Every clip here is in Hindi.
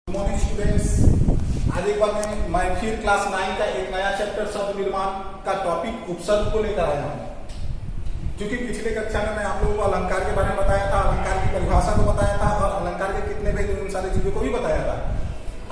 Good morning students. आज एक बार मैं फिर क्लास 9 का एक नया चैप्टर शब्द निर्माण का टॉपिक उपसर्ग को लेकर आया हूँ। क्योंकि पिछले कक्षा में मैं आप लोगों को अलंकार के बारे में बताया था, अलंकार की परिभाषा को बताया था और अलंकार के कितने भेद उन सारी चीजों को भी बताया था।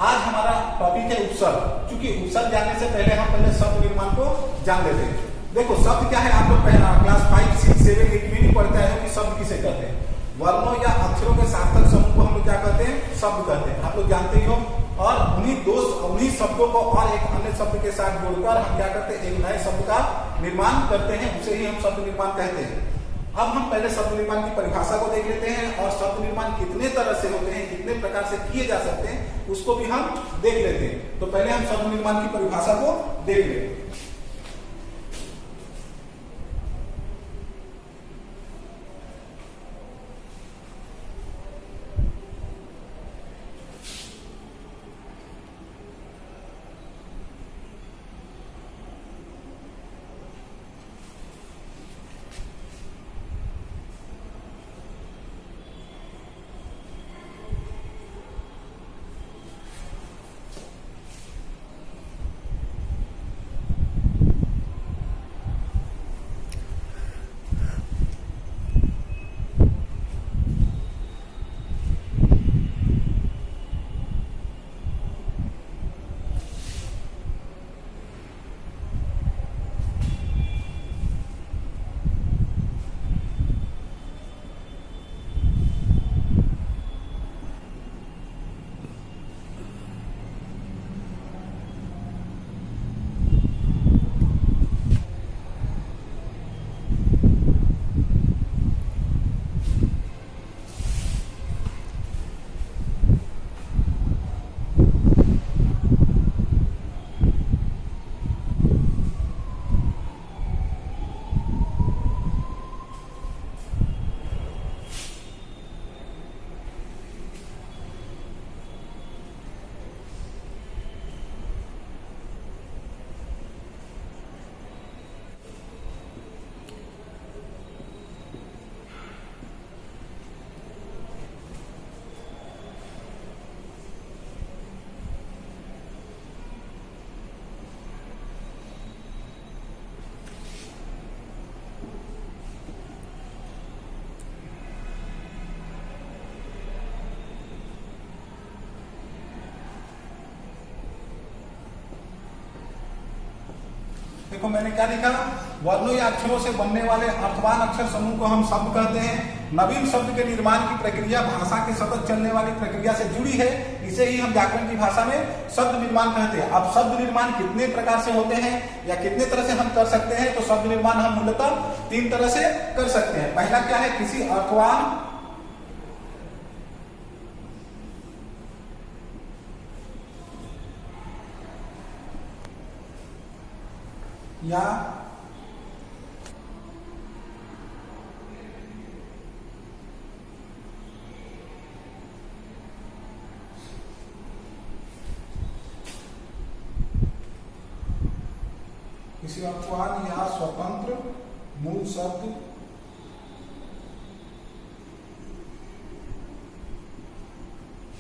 आज हमारा टॉपिक है उपसर्ग। क्योंकि उपसर्ग जानने से पहले हम पहले शब्द निर्माण को जान लेते हैं। देखो शब्द क्या है, आप लोग पहला क्लास 5, 6, 7, 8 में भी पढ़ते हैं कि शब्द किसे कहते हैं। वर्णों या अक्षरों के सार्थक समूह को हम लोग क्या कहते हैं, शब्द कहते हैं। आप लोग जानते ही हो। और उन्हीं शब्दों को और एक अन्य शब्द के साथ जोड़कर हम क्या करते हैं, एक नए शब्द का निर्माण करते हैं, उसे ही हम शब्द निर्माण कहते हैं। अब हम पहले शब्द निर्माण की परिभाषा को देख लेते हैं और शब्द निर्माण कितने तरह से होते हैं, कितने प्रकार से किए जा सकते हैं, उसको भी हम देख लेते हैं। तो पहले हम शब्द निर्माण की परिभाषा को देख लेते हैं। देखो मैंने क्या लिखा, वर्णों या अक्षरों से बनने वाले अर्थवान अक्षर समूह को हम शब्द कहते हैं। नवीन शब्द के निर्माण की प्रक्रिया भाषा के सतत चलने वाली प्रक्रिया से जुड़ी है, इसे ही हम व्याकरण की भाषा में शब्द निर्माण कहते हैं। अब शब्द निर्माण कितने प्रकार से होते हैं या कितने तरह से हम कर सकते हैं, तो शब्द निर्माण हम मूलतः 3 तरह से कर सकते हैं। पहला क्या है, किसी अर्थवान या किसी अर्थवान या स्वतंत्र मूल शब्द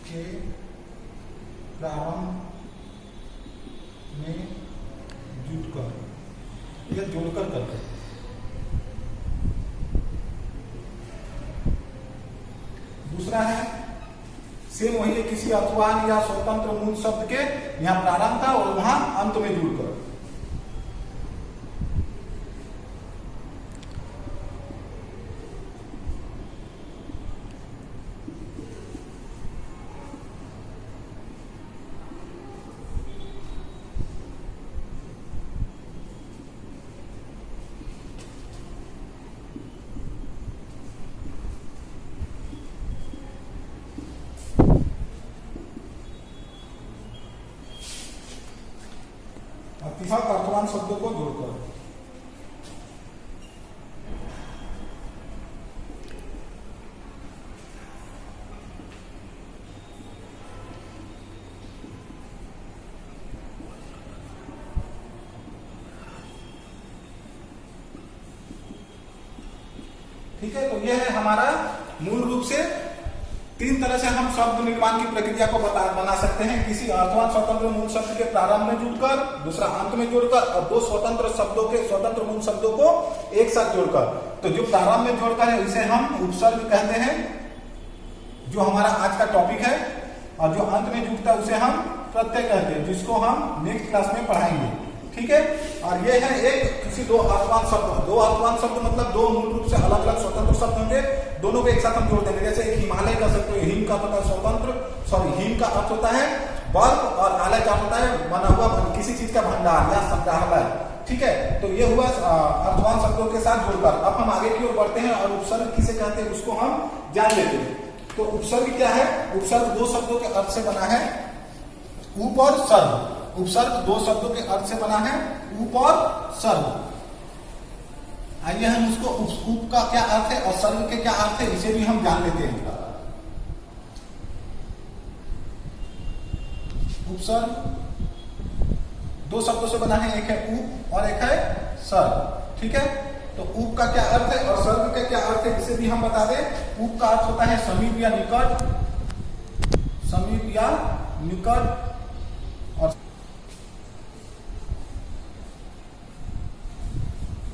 के प्रारंभ में जुटकर या जोड़कर करते। दूसरा है सेम वही है, किसी अर्थवान या स्वतंत्र मूल शब्द के यहां प्रारंभ था और वहां अंत में जुड़कर। अर्थवान शब्दों को जोड़कर। ठीक है, तो यह है हमारा मूल रूप से तीन तरह से हम शब्द निर्माण की प्रक्रिया को बना सकते हैं। किसी अर्थवान स्वतंत्र मूल शब्द के प्रारंभ में जुड़कर, दूसरा अंत में जोड़कर, और दो स्वतंत्र मूल शब्दों को एक साथ जोड़कर। तो जो प्रारंभ में जोड़कर है इसे हम उपसर्ग कहते हैं, जो हमारा आज का टॉपिक है। और जो अंत में जुड़ता है उसे हम प्रत्यय कहते हैं, जिसको हम नेक्स्ट क्लास में पढ़ाएंगे। ठीक है। और ये है एक किसी दो अर्थवान शब्द मतलब दो मूल रूप से अलग अलग स्वतंत्र शब्द होंगे, दोनों को एक साथ हम जोड़ देंगे। जैसे एक हिमालय का सकते हो, हिम का होता है स्वतंत्र, हिम का अर्थ होता है वर्ग, और आलय का होता है बना हुआ किसी चीज का भंडार या संग्रहालय। ठीक है। तो ये हुआ अर्थवान शब्दों के साथ जोड़कर। अब हम आगे की ओर बढ़ते हैं और उपसर्ग किसे कहते हैं उसको हम जान लेते हैं। तो उपसर्ग क्या है? उपसर्ग दो शब्दों के अर्थ से बना है, उप और सर्ग। उपसर्ग दो शब्दों के अर्थ से बना है, उप और सर्ग। आइए हम उसको उप का क्या अर्थ है और सर्ग के क्या अर्थ है इसे भी हम जान लेते हैं। उपसर्ग दो शब्दों से बना है, एक है उप और एक है सर्ग। ठीक है। तो उप का क्या अर्थ है और सर्ग का क्या अर्थ है इसे भी हम बता दें। उप का अर्थ होता है समीप या निकट, और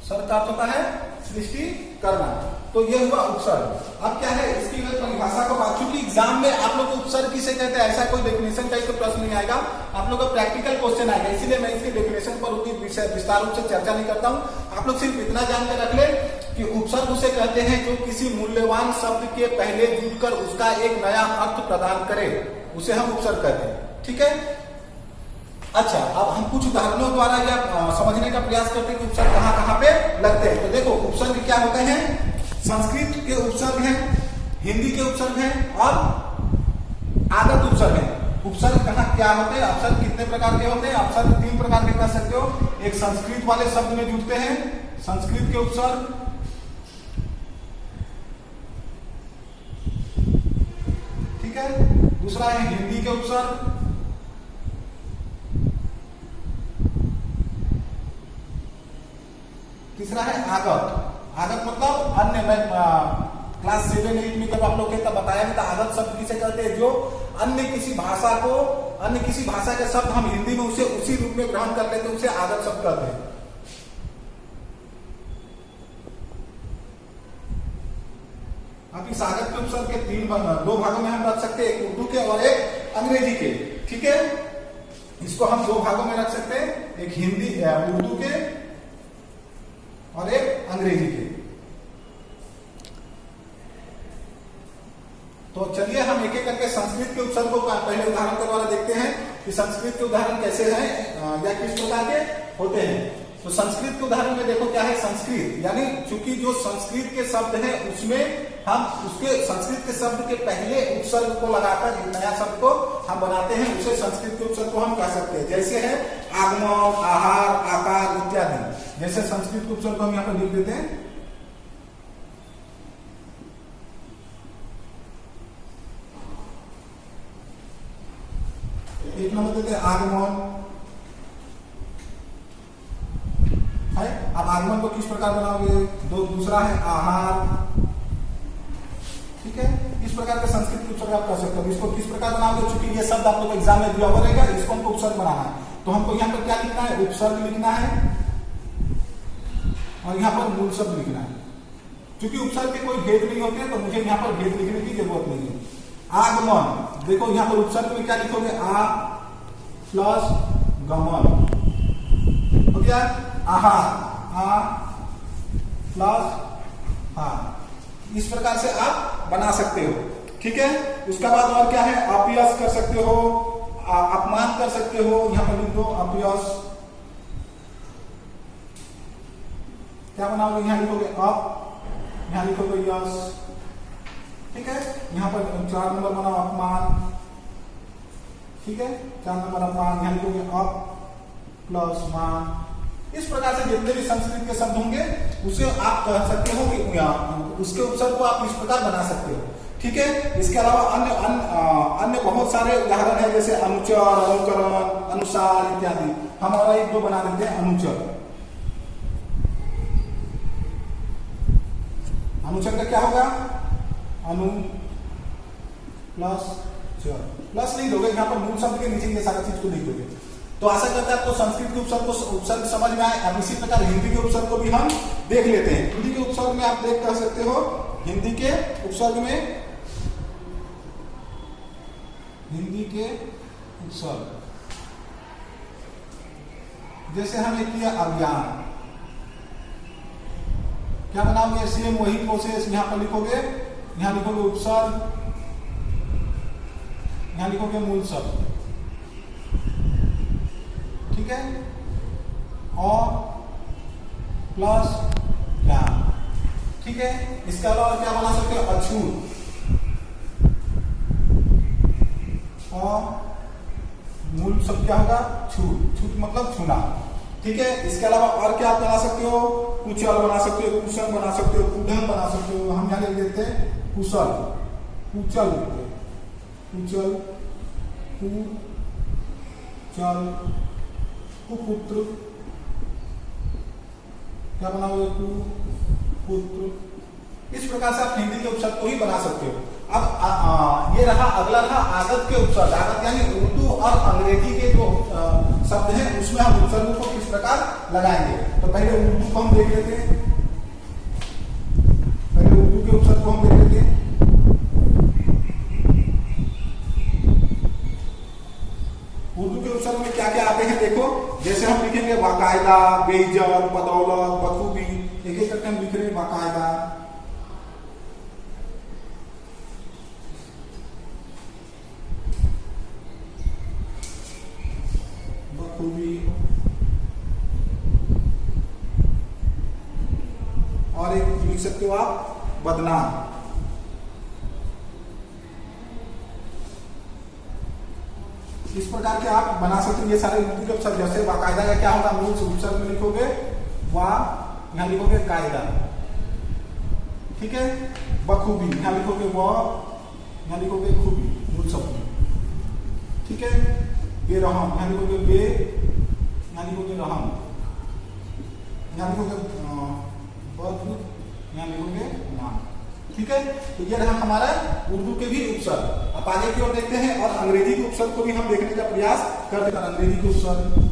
सर्ग का अर्थ होता है सृष्टि करना। तो ये हुआ उपसर्ग। अब क्या है इसकी परिभाषा को बात, चूंकि एग्जाम में आप लोग उपसर्ग किसे कहते हैं ऐसा कोई डेफिनेशन का तो प्रश्न नहीं आएगा, आप लोग का प्रैक्टिकल क्वेश्चन आएगा, इसीलिए मैं इसके डेफिनेशन पर उतनी विस्तार रूप से चर्चा नहीं करता हूं। आप लोग सिर्फ इतना जानकर रख ले कि उपसर्ग उसे कहते हैं जो किसी मूल्यवान शब्द के पहले जुड़कर उसका एक नया अर्थ प्रदान करे, उसे हम उपसर्ग कहते हैं। ठीक है। अच्छा, अब हम कुछ उदाहरणों द्वारा यह समझने का प्रयास करते हैं कि उपसर्ग कहाँ कहाँ पे लगते हैं। तो देखो उपसर्ग क्या होते हैं, संस्कृत के उपसर्ग हैं, हिंदी के उपसर्ग हैं और आगत उपसर्ग हैं। उपसर्ग कहाँ क्या होते हैं, उपसर्ग कितने प्रकार के होते हैं? उपसर्ग तीन प्रकार के कह सकते हो। एक संस्कृत वाले शब्द में जुड़ते हैं, संस्कृत के उपसर्ग। ठीक है। दूसरा है हिंदी के उपसर्ग। तीसरा है आगत। आगत मतलब अन्य, मैं क्लास 7-8 में जब आप लोग तब बताया था आगत शब्द किसे कहते हैं, जो अन्य किसी भाषा के शब्द हम हिंदी में उसे उसी रूप में ग्रहण कर लेते हैं, उसे आगत शब्द कहते हैं। अब इस आगत के उपसर्ग के दो भागों में हम रख सकते हैं, एक उर्दू के और एक अंग्रेजी के। ठीक है। इसको हम दो भागों में रख सकते हैं, एक हिंदी उर्दू के और एक अंग्रेजी के। तो चलिए हम एक एक करके संस्कृत के उपसर्ग को पहले उदाहरण के द्वारा देखते हैं कि संस्कृत के उदाहरण कैसे हैं या किस प्रकार के होते हैं। तो संस्कृत के उदाहरण में देखो क्या है, संस्कृत यानी चूंकि जो संस्कृत के शब्द हैं उसमें हम उसके संस्कृत के शब्द के पहले उपसर्ग को लगाकर एक नया शब्द को हम बनाते हैं, उसे संस्कृत के उपसर्ग को हम कह सकते हैं। जैसे है आगमन, आहार, आकार इत्यादि। जैसे संस्कृत के उपसर्ग को हम यहाँ पर लिख देते हैं। एक नंबर देते हैं आगमन है। अब आगमन को किस प्रकार बनाओगे? दूसरा है आहार। ठीक है। इस प्रकार के संस्कृत के उपसर्ग आप कर सकते हो। इसको किस प्रकार बनाओगे? चूंकि ये शब्द आप लोग एग्जाम में दिया हुआ रहेगा, इसको हमको उपसर्ग बनाना है, तो हमको यहाँ पर क्या लिखना है? उपसर्ग लिखना है और यहाँ पर मूल शब्द लिखना है। क्योंकि उपसर्ग के कोई भेद नहीं होते हैं तो मुझे यहाँ पर भेद लिखने की जरूरत नहीं है। आगमन, देखो यहाँ पर उपसर्ग में क्या लिखोगे? आ प्लस गमन हो गया। आहार, आ प्लस हा। इस प्रकार से आप बना सकते हो। ठीक है। उसका बाद और क्या है? अपयस कर सकते हो, अपमान कर सकते हो। यहां पर लिख दो अपयस। क्या बनाओगे? यहां लिखोगे अप, यहां लिखोगे यस। ठीक है। यहां पर 4 नंबर बनाओ अपमान। ठीक है। 4 नंबर अपमान, यहां लिखोगे अप प्लस मान। इस प्रकार से जितने भी संस्कृत के शब्द होंगे उसे आप कह सकते हो कि उसके उपसर्ग को आप इस प्रकार बना सकते हो। ठीक है। इसके अलावा अन्य बहुत सारे उदाहरण है, जैसे अनुचर, अनुकरण, अनुसार इत्यादि। हम और एक दो बना देते हैं। अनुचर, अनुचर का क्या होगा? अनु प्लस चर, प्लस नहीं दोगे यहाँ पर मूल शब्द के नीचे ये सारा चीज को नहीं दोगे। तो आशा करते हैं आपको संस्कृत के उपसर्ग समझ में आए। अब इसी प्रकार हिंदी के उपसर्ग को भी हम देख लेते हैं। हिंदी के उपसर्ग में आप देख कर सकते हो, हिंदी के उपसर्ग में, हिंदी के उपसर्ग जैसे हमने किया अज्ञान, क्या बनाओगे, सेम वही प्रोसेस यहां पर लिखोगे, यहां लिखोगे उपसर्ग, यहां लिखोगे मूल शब्द, ठीक है, और प्लस ज्ञान, ठीक है। इसके अलावा क्या बना सकते हो, अछूत, और मूल शब्द क्या होगा, छूट, छूट मतलब छूना, ठीक है। इसके अलावा और क्या आप बना सकते हो, कुचल बना सकते हो, कुशन बना सकते हो, कुढ़न बना सकते हो। हम यहां लिख देते हैं कुशल, कुचल, कुचल, कुचल, कुपुत्र, क्या बनाओगे, कुपुत्र। इस प्रकार से आप हिंदी के उपसर्ग को ही बना सकते हो। अब ये रहा, अगला रहा आगत के उपसर्ग। आगत यानी उर्दू और अंग्रेजी के जो शब्द हैं उसमें हम उपसर्ग को किस प्रकार लगाएंगे। तो पहले उर्दू को हम देख लेते हैं, पहले उर्दू के उपसर्ग को हम देख लेते हैं। उर्दू के उपसर्ग में क्या क्या आते हैं देखो, जैसे हम लिखेंगे बाकायदा, बेइज्जत, बदौलत, बखूबी, एक एक करके हम लिख रहे हैं। बाकायदा, बखूबी, और एक लिख सकते हो आप बदनाम। इस प्रकार के आप बना सकते हो ये सारे उर्दू के उपसर्ग। जैसे बाकायदा का क्या होगा, मूल उपसर्ग में लिखोगे वाह, यहां लिखोगे कायदा, ठीक है। बखूबी, यहां लिखोगे वाह, यहां लिखोगे खूबी, मूल शब्द, ठीक है। बेरहम, यहां लिखोगे बे, यहां लिखोगे रहम, यहां लिखोगे बद, यहां लिखोगे नाम, ठीक है। तो ये रहा हमारा उर्दू के भी उपसर्ग। अब आगे की ओर देखते हैं और अंग्रेजी के उपसर्ग को भी हम देखने का प्रयास करते हैं। अंग्रेजी के उपसर्ग,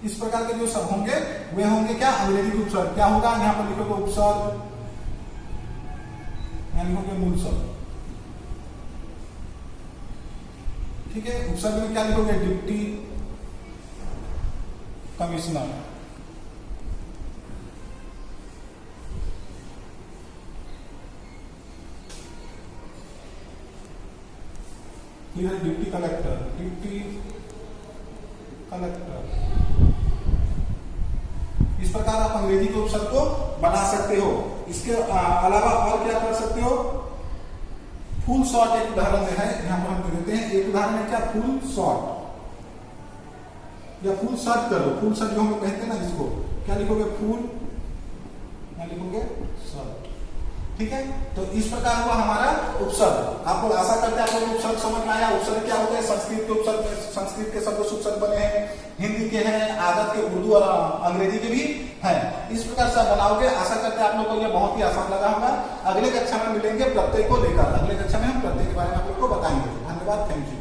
इस प्रकार के जो शब्द होंगे वे होंगे क्या, अंग्रेजी के उपसर्ग। क्या होगा, यहां पर लिखोगे उपसर्ग, यहां लिखोगे मूल शब्द, ठीक है। उपसर्ग में क्या लिखोगे, डिप्टी कमिश्नर, फिर डिप्टी कलेक्टर, डिप्टी कलेक्टर। इस प्रकार आप अंग्रेजी के उपसर्ग को बना सकते हो। इसके अलावा और क्या कर सकते हो, फुल शॉर्ट एक उदाहरण है, यहां पर हम देते हैं। एक उदाहरण है क्या, फुल शॉर्ट या फुल शर्ट करो। फुल शर्ट जो हम कहते हैं ना जिसको, क्या लिखोगे, फुल, क्या लिखोगे, शर्ट, ठीक है। तो इस प्रकार हुआ हमारा उपसर्ग। आपको आशा करते हैं आपको उपसर्ग समझ में आया। उपसर्ग क्या होते हैं, संस्कृत के उपसर्ग, संस्कृत के शब्द उपसर्ग बने हैं, हिंदी के हैं, आगत के, उर्दू और अंग्रेजी के भी हैं। इस प्रकार से बनाओगे। आशा करते हैं आप लोगों को यह बहुत ही आसान लगा होगा। अगले कक्षा में मिलेंगे प्रत्यय को लेकर। अगले कक्षा में हम प्रत्यय के बारे में आप लोग को बताएंगे। धन्यवाद, थैंक यू।